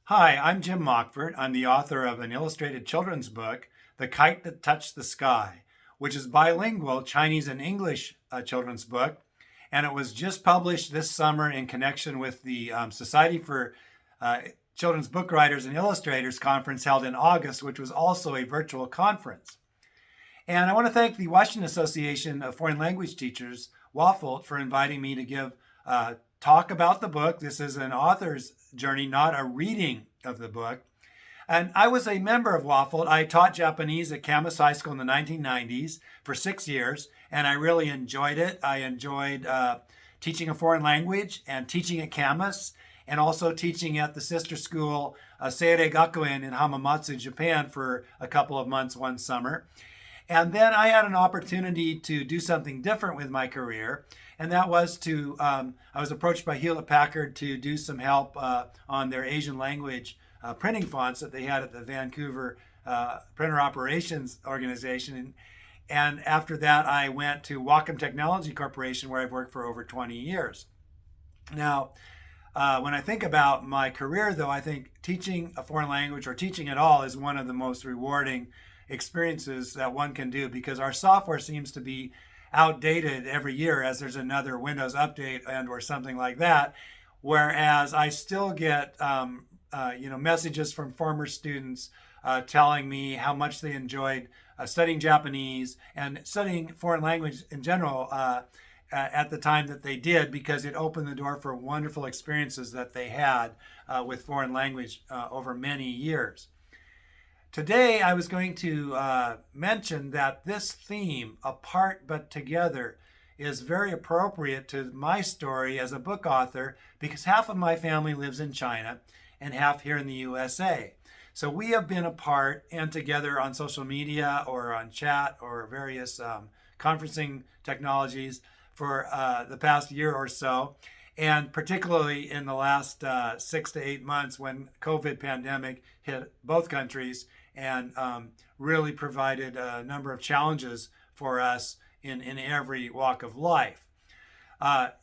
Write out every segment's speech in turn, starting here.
Hi, I'm Jim Mockford. I'm the author of an illustrated children's book, The Kite That Touched the Sky, which is bilingual Chinese and English children's book. And it was just published this summer in connection with the Society for uh, Children's Book Writers and Illustrators conference held in August, which was also a virtual conference. And I want to thank the Washington Association of Foreign Language Teachers, WAFLT, for inviting me to give a talk about the book. This is an author's journey, not a reading of the book. And I was a member of WAFLT. I taught Japanese at Camas High School in the 1990s for 6 years, and I really enjoyed it. I enjoyed teaching a foreign language and teaching at Camas, and also teaching at the sister school, Seirei Gakuen in Hamamatsu, Japan, for a couple of months one summer. And then I had an opportunity to do something different with my career, and that was I was approached by Hewlett Packard to do some help on their Asian language printing fonts that they had at the Vancouver Printer Operations Organization. And after that, I went to Wacom Technology Corporation, where I've worked for over 20 years. Now, when I think about my career, though, I think teaching a foreign language or teaching at all is one of the most rewarding experiences that one can do, because our software seems to be outdated every year as there's another Windows update and or something like that. Whereas I still get messages from former students telling me how much they enjoyed studying Japanese and studying foreign language in general at the time that they did, because it opened the door for wonderful experiences that they had with foreign language over many years. Today, I was going to mention that this theme, apart but together, is very appropriate to my story as a book author, because half of my family lives in China and half here in the USA. So we have been apart and together on social media or on chat or various conferencing technologies for the past year or so. And particularly in the last 6 to 8 months, when COVID pandemic hit both countries and really provided a number of challenges for us in every walk of life.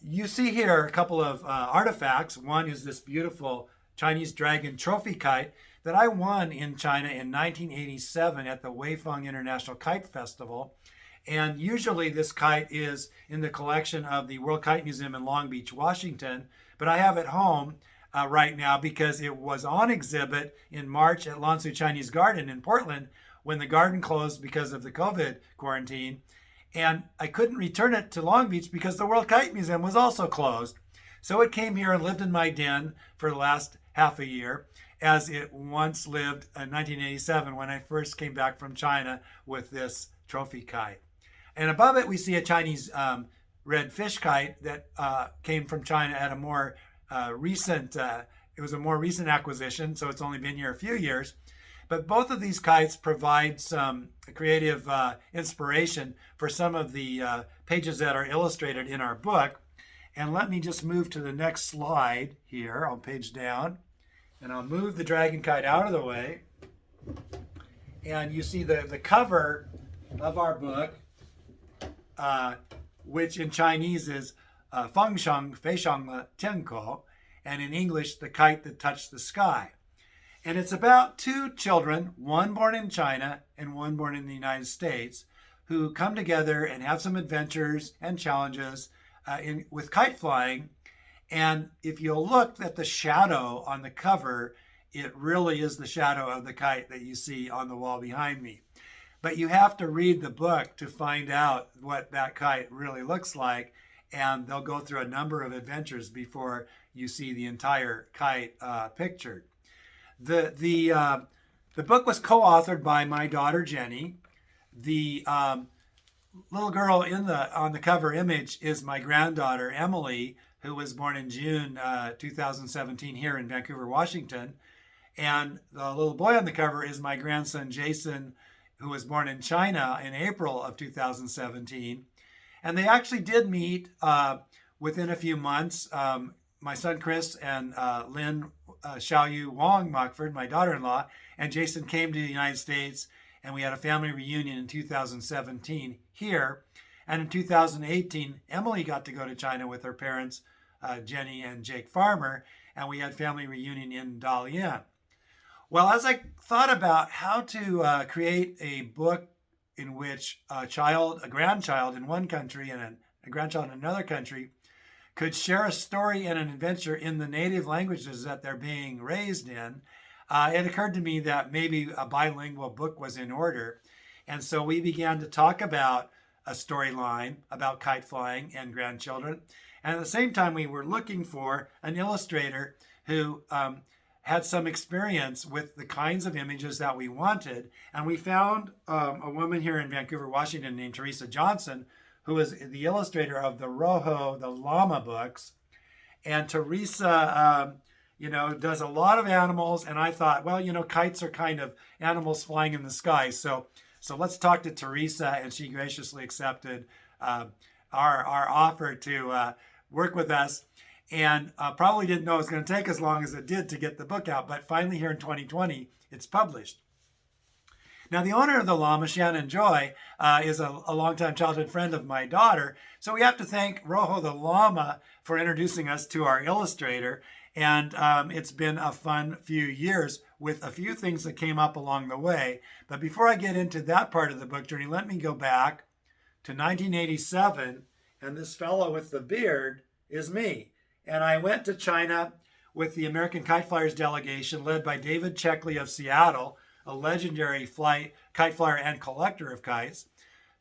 You see here a couple of artifacts. One is this beautiful Chinese dragon trophy kite that I won in China in 1987 at the Weifang International Kite Festival. And usually this kite is in the collection of the World Kite Museum in Long Beach, Washington, but I have it home right now because it was on exhibit in March at Lansu Chinese Garden in Portland when the garden closed because of the COVID quarantine. And I couldn't return it to Long Beach because the World Kite Museum was also closed. So it came here and lived in my den for the last half a year, as it once lived in 1987 when I first came back from China with this trophy kite. And above it, we see a Chinese red fish kite that came from China at a more recent, it was a more recent acquisition, so it's only been here a few years. But both of these kites provide some creative inspiration for some of the pages that are illustrated in our book. And let me just move to the next slide here. I'll page down, and I'll move the dragon kite out of the way. And you see the cover of our book, which in Chinese is Feng Sheng Fei Sheng Le Tiankou, and in English, The Kite That Touched the Sky. And it's about two children, one born in China and one born in the United States, who come together and have some adventures and challenges with kite flying. And if you'll look at the shadow on the cover, it really is the shadow of the kite that you see on the wall behind me. But you have to read the book to find out what that kite really looks like, and they'll go through a number of adventures before you see the entire kite pictured. The book was co-authored by my daughter Jenny. The little girl on the cover image is my granddaughter Emily, who was born in June 2017 here in Vancouver, Washington. And the little boy on the cover is my grandson Jason, who was born in China in April of 2017. And they actually did meet within a few months. My son Chris and Lynn Xiaoyu Wong Mockford, my daughter-in-law, and Jason came to the United States, and we had a family reunion in 2017 here. And in 2018, Emily got to go to China with her parents, Jenny and Jake Farmer, and we had family reunion in Dalian. Well, as I thought about how to create a book in which a grandchild in one country and a grandchild in another country could share a story and an adventure in the native languages that they're being raised in, it occurred to me that maybe a bilingual book was in order. And so we began to talk about a storyline about kite flying and grandchildren. And at the same time, we were looking for an illustrator who had some experience with the kinds of images that we wanted. And we found a woman here in Vancouver, Washington, named Teresa Johnson, who is the illustrator of the Rojo, the llama books. And Teresa, does a lot of animals. And I thought, well, kites are kind of animals flying in the sky. So let's talk to Teresa. And she graciously accepted our offer to work with us. And probably didn't know it was going to take as long as it did to get the book out. But finally, here in 2020, it's published. Now, the owner of the llama, Shannon Joy, is a longtime childhood friend of my daughter. So we have to thank Rojo the llama for introducing us to our illustrator. And it's been a fun few years with a few things that came up along the way. But before I get into that part of the book journey, let me go back to 1987. And this fellow with the beard is me. And I went to China with the American Kite Flyers delegation led by David Checkley of Seattle, a legendary kite flyer and collector of kites,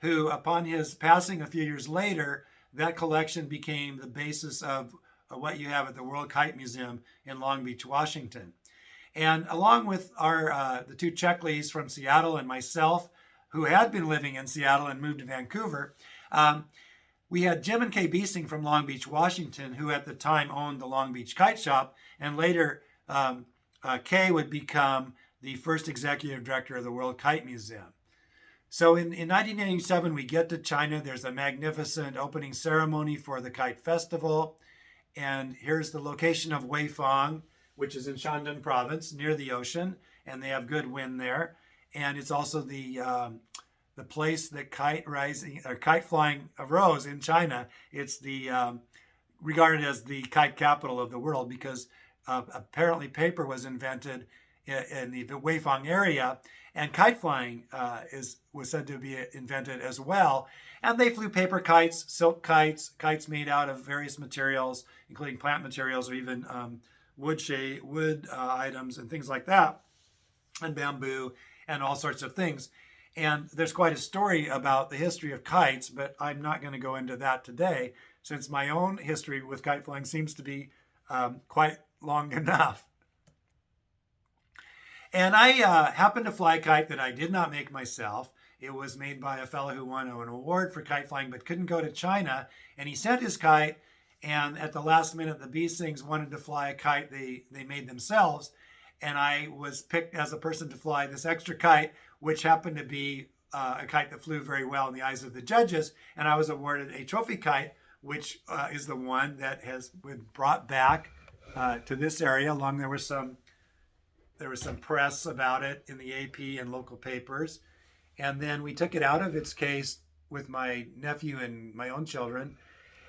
who upon his passing a few years later, that collection became the basis of what you have at the World Kite Museum in Long Beach, Washington. And along with the two Checkleys from Seattle and myself, who had been living in Seattle and moved to Vancouver, we had Jim and Kay Biesing from Long Beach, Washington, who at the time owned the Long Beach Kite Shop, and later Kay would become the first executive director of the World Kite Museum. So in 1987, we get to China. There's a magnificent opening ceremony for the Kite Festival. And here's the location of Weifang, which is in Shandong province, near the ocean. And they have good wind there. And it's also the place that kite flying arose in China. It's regarded as the kite capital of the world because apparently paper was invented in the Weifang area, and kite flying was said to be invented as well. And they flew paper kites, silk kites, kites made out of various materials, including plant materials or even wood items and things like that, and bamboo and all sorts of things. And there's quite a story about the history of kites, but I'm not going to go into that today, since my own history with kite flying seems to be quite long enough. And I happened to fly a kite that I did not make myself. It was made by a fellow who won an award for kite flying, but couldn't go to China. And he sent his kite, and at the last minute, the Biesings wanted to fly a kite they made themselves. And I was picked as a person to fly this extra kite, which happened to be a kite that flew very well in the eyes of the judges. And I was awarded a trophy kite, which is the one that has been brought back to this area. There was some press about it in the AP and local papers. And then we took it out of its case with my nephew and my own children.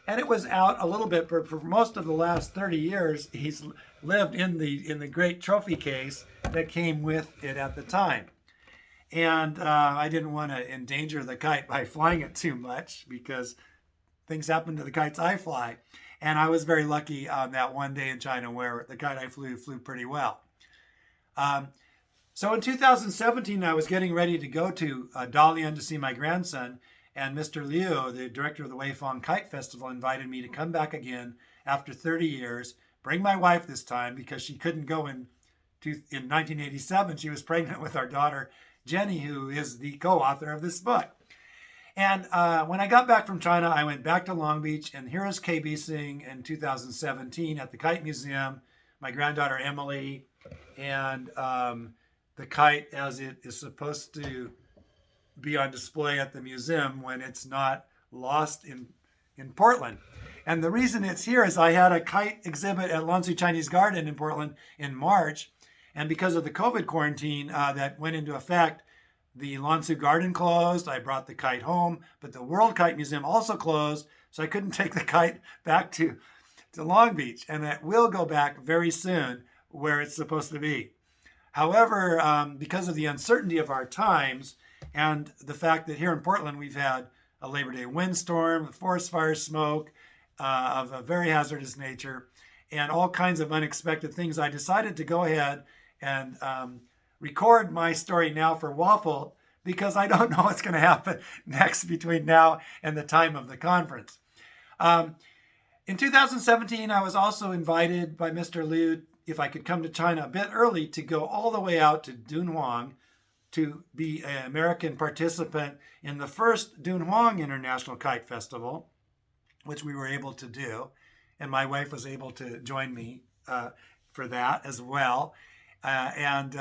And it was out a little bit, but for most of the last 30 years, he's lived in the great trophy case that came with it at the time. And I didn't want to endanger the kite by flying it too much because things happen to the kites I fly. And I was very lucky on that one day in China where the kite I flew pretty well. So in 2017, I was getting ready to go to Dalian to see my grandson, and Mr. Liu, the director of the Weifang Kite Festival, invited me to come back again after 30 years, bring my wife this time because she couldn't go in 1987. She was pregnant with our daughter, Jenny, who is the co-author of this book. And when I got back from China, I went back to Long Beach, and here is Kay Biesing in 2017 at the Kite Museum, my granddaughter Emily, and the kite as it is supposed to be on display at the museum when it's not lost in Portland. And the reason it's here is I had a kite exhibit at Lanzhou Chinese Garden in Portland in March. And because of the COVID quarantine that went into effect, the Lanzhou Garden closed. I brought the kite home, but the World Kite Museum also closed. So I couldn't take the kite back to Long Beach. And that will go back very soon where it's supposed to be. However, because of the uncertainty of our times and the fact that here in Portland we've had a Labor Day windstorm, forest fire smoke of a very hazardous nature, and all kinds of unexpected things, I decided to go ahead and record my story now for WAFL because I don't know what's going to happen next between now and the time of the conference. In 2017, I was also invited by Mr. Liu, if I could come to China a bit early, to go all the way out to Dunhuang to be an American participant in the first Dunhuang International Kite Festival, which we were able to do. And my wife was able to join me for that as well. And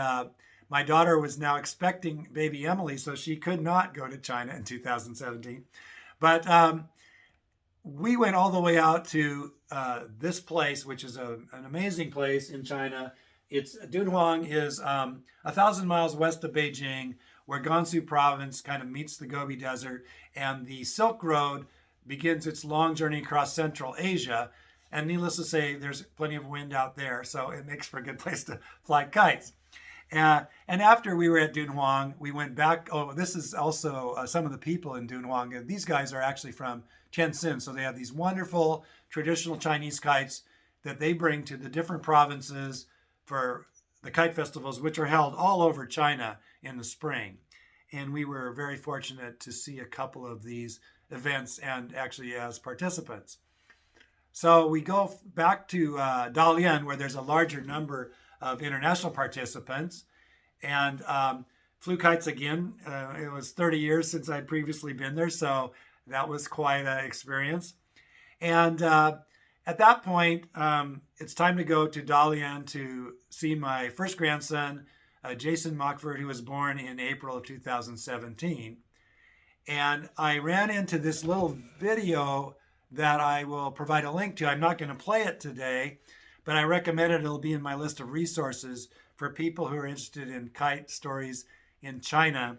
my daughter was now expecting baby Emily, so she could not go to China in 2017. But we went all the way out to this place, which is an amazing place in China. Dunhuang is 1,000 miles west of Beijing, where Gansu province kind of meets the Gobi Desert, and the Silk Road begins its long journey across Central Asia. And needless to say, there's plenty of wind out there, so it makes for a good place to fly kites. And after we were at Dunhuang, we went back. Oh, this is also some of the people in Dunhuang. These guys are actually from Tientsin, so they have these wonderful traditional Chinese kites that they bring to the different provinces for the kite festivals, which are held all over China in the spring. And we were very fortunate to see a couple of these events and actually as participants. So we go back to Dalian, where there's a larger number of international participants, and flew kites again. It was 30 years since I'd previously been there, so that was quite an experience. And at that point, it's time to go to Dalian to see my first grandson, Jason Mockford, who was born in April of 2017. And I ran into this little video that I will provide a link to. I'm not going to play it today, but I recommend it. It'll be in my list of resources for people who are interested in kite stories in China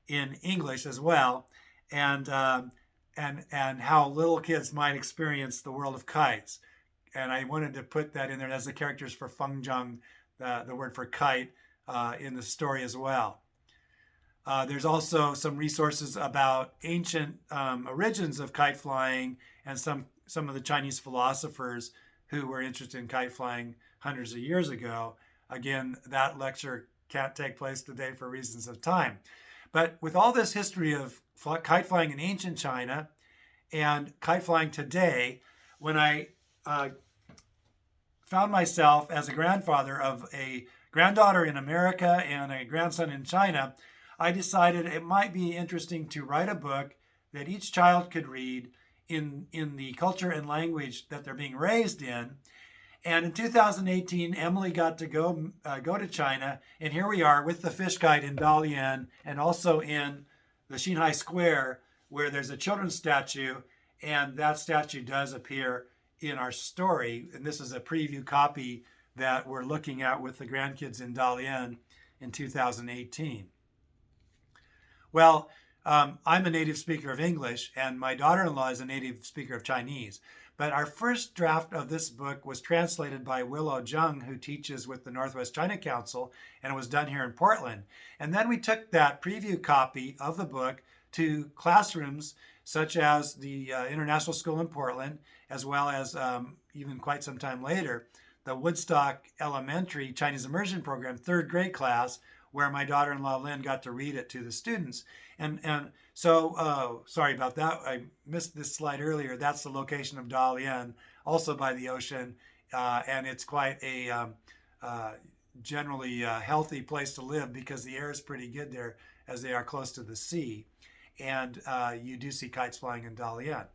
in English as well, and how little kids might experience the world of kites. And I wanted to put that in there as the characters for Fengzheng, the word for kite, in the story as well. There's also some resources about ancient origins of kite flying and some of the Chinese philosophers who were interested in kite flying hundreds of years ago. Again, that lecture can't take place today for reasons of time. But with all this history of kite flying in ancient China and kite flying today, when I found myself as a grandfather of a granddaughter in America and a grandson in China, I decided it might be interesting to write a book that each child could read in the culture and language that they're being raised in. And in 2018, Emily got to go to China, and here we are with the fish kite in Dalian, and also in the Xinhai Square, where there's a children's statue, and that statue does appear in our story. And this is a preview copy that we're looking at with the grandkids in Dalian in 2018. Well, I'm a native speaker of English, and my daughter-in-law is a native speaker of Chinese. But our first draft of this book was translated by Willow Zheng, who teaches with the Northwest China Council, and it was done here in Portland. And then we took that preview copy of the book to classrooms such as the International School in Portland, as well as even quite some time later, the Woodstock Elementary Chinese Immersion Program, third grade class, where my daughter-in-law Lynn got to read it to the students. And so, sorry about that. I missed this slide earlier. That's the location of Dalian, also by the ocean. And it's quite a generally healthy place to live because the air is pretty good there as they are close to the sea. And you do see kites flying in Dalian.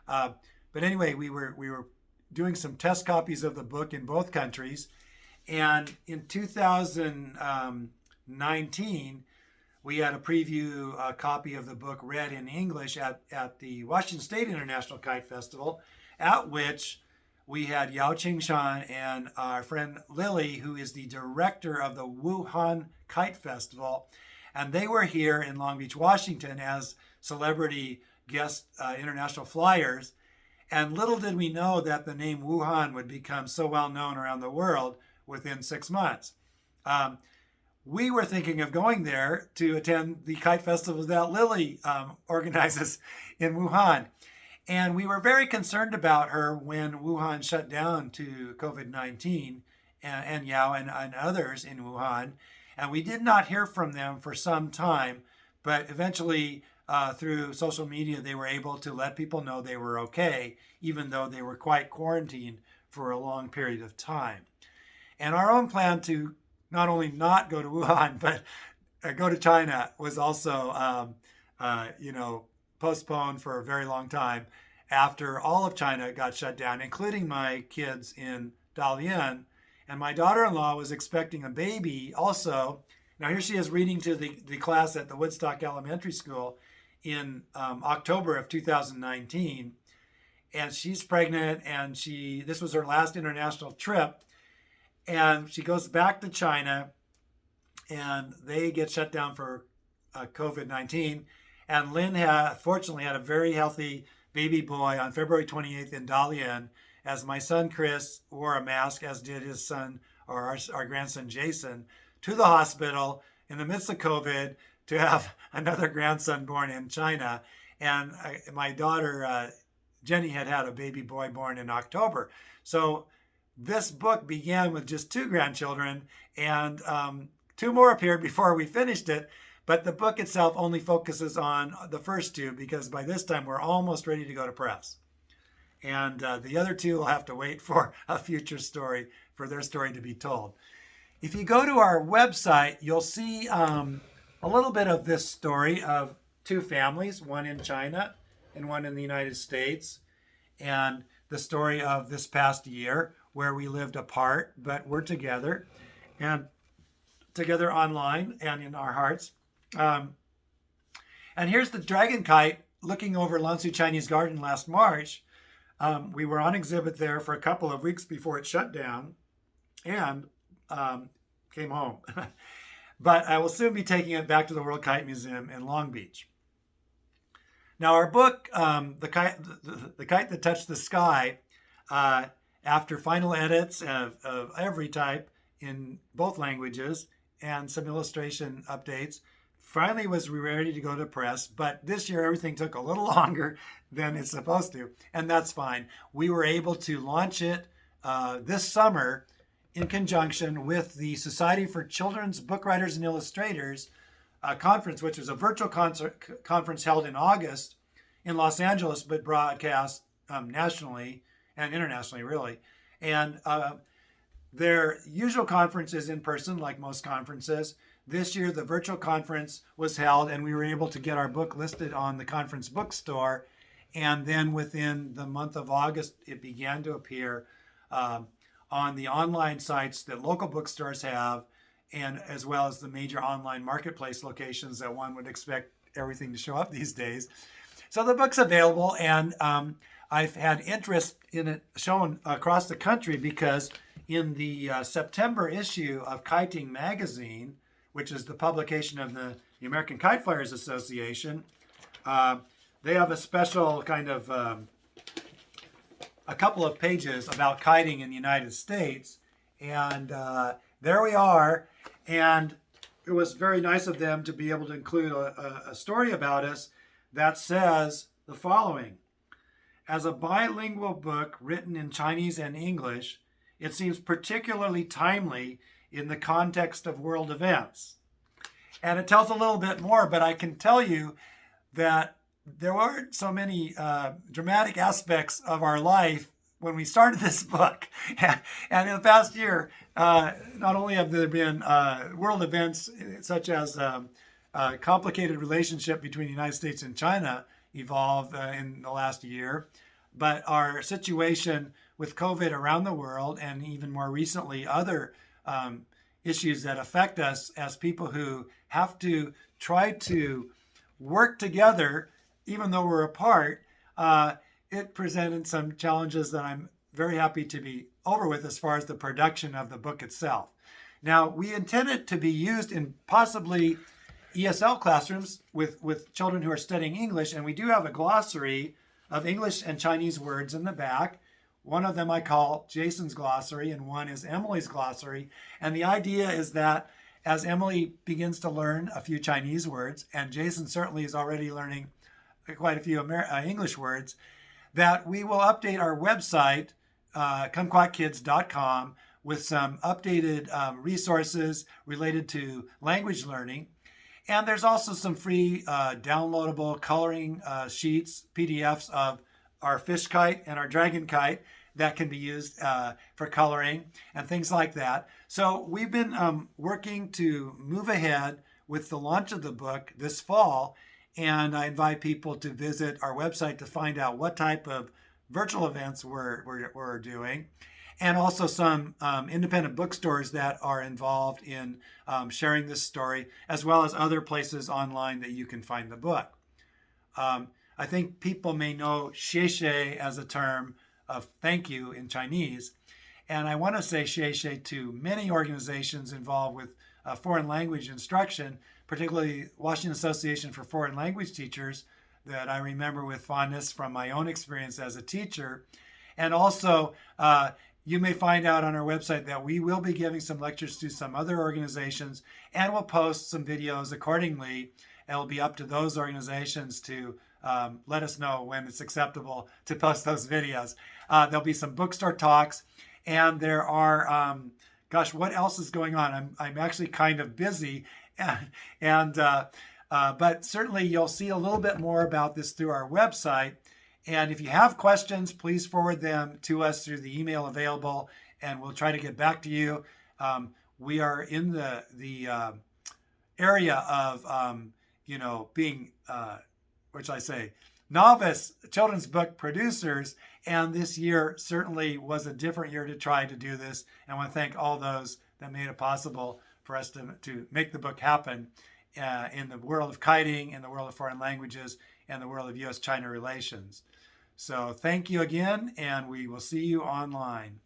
But anyway, we were doing some test copies of the book in both countries. And in 2019, we had a preview copy of the book read in English at the Washington State International Kite Festival, at which we had Yao Qingshan and our friend Lily, who is the director of the Wuhan Kite Festival. And they were here in Long Beach, Washington as celebrity guest international flyers. And little did we know that the name Wuhan would become so well known around the world within 6 months. we were thinking of going there to attend the Kite Festival that Lily organizes in Wuhan. And we were very concerned about her when Wuhan shut down to COVID-19 and Yao and others in Wuhan. And we did not hear from them for some time, but eventually through social media, they were able to let people know they were okay, even though they were quite quarantined for a long period of time. And our own plan to not only not go to Wuhan, but go to China was also, postponed for a very long time after all of China got shut down, including my kids in Dalian. And my daughter-in-law was expecting a baby also. Now here she is reading to the class at the Woodstock Elementary School in October of 2019. And she's pregnant, and this was her last international trip. And she goes back to China, and they get shut down for COVID-19. And Lynn fortunately had a very healthy baby boy on February 28th in Dalian, as my son Chris wore a mask, as did his son, or our grandson Jason, to the hospital in the midst of COVID to have another grandson born in China. And my daughter Jenny had a baby boy born in October. So this book began with just 2 grandchildren, and 2 more appeared before we finished it. But the book itself only focuses on the first 2, because by this time we're almost ready to go to press. And the other 2 will have to wait for a future story, for their story to be told. If you go to our website, you'll see a little bit of this story of 2 families, one in China and one in the United States, and the story of this past year where we lived apart, but we're together, and together online and in our hearts. And here's the dragon kite looking over Lansu Chinese Garden last March. We were on exhibit there for a couple of weeks before it shut down, and came home. But I will soon be taking it back to the World Kite Museum in Long Beach. Now our book, the Kite That Touched the Sky, after final edits of every type in both languages and some illustration updates, finally was ready to go to press. But this year everything took a little longer than it's supposed to, and that's fine. We were able to launch it this summer in conjunction with the Society for Children's Book Writers and Illustrators conference, which was a virtual conference held in August in Los Angeles, but broadcast nationally and internationally, really. And their usual conference is in person, like most conferences. This year, the virtual conference was held, and we were able to get our book listed on the conference bookstore. And then within the month of August, it began to appear on the online sites that local bookstores have, and as well as the major online marketplace locations that one would expect everything to show up these days. So the book's available, and I've had interest in it shown across the country because in the September issue of Kiting Magazine, which is the publication of the American Kite Flyers Association, they have a special kind of a couple of pages about kiting in the United States. And there we are. And it was very nice of them to be able to include a story about us that says the following. As a bilingual book written in Chinese and English, it seems particularly timely in the context of world events. And it tells a little bit more, but I can tell you that there weren't so many dramatic aspects of our life when we started this book. And in the past year, not only have there been world events such as a complicated relationship between the United States and China evolved in the last year, but our situation with COVID around the world, and even more recently, other issues that affect us as people who have to try to work together, even though we're apart, it presented some challenges that I'm very happy to be over with as far as the production of the book itself. Now, we intend it to be used in possibly ESL classrooms with children who are studying English, and we do have a glossary of English and Chinese words in the back. One of them I call Jason's glossary, and one is Emily's glossary. And the idea is that as Emily begins to learn a few Chinese words, and Jason certainly is already learning quite a few English words, that we will update our website, kumquatkids.com, with some updated resources related to language learning. And there's also some free downloadable coloring sheets, PDFs of our fish kite and our dragon kite that can be used for coloring and things like that. So we've been working to move ahead with the launch of the book this fall. And I invite people to visit our website to find out what type of virtual events we're doing, and also some independent bookstores that are involved in sharing this story, as well as other places online that you can find the book. I think people may know xie xie as a term of thank you in Chinese, and I want to say xie xie to many organizations involved with foreign language instruction, particularly Washington Association for Foreign Language Teachers, that I remember with fondness from my own experience as a teacher. And also, you may find out on our website that we will be giving some lectures to some other organizations, and we'll post some videos accordingly. It'll be up to those organizations to let us know when it's acceptable to post those videos. There'll be some bookstore talks, and there are, gosh, what else is going on? I'm actually kind of busy, but certainly you'll see a little bit more about this through our website. And if you have questions, please forward them to us through the email available, and we'll try to get back to you. We are in the area of, being, which I say, novice children's book producers. And this year certainly was a different year to try to do this. And I want to thank all those that made it possible for us to make the book happen in the world of kiting, in the world of foreign languages, and the world of U.S.-China relations. So thank you again, and we will see you online.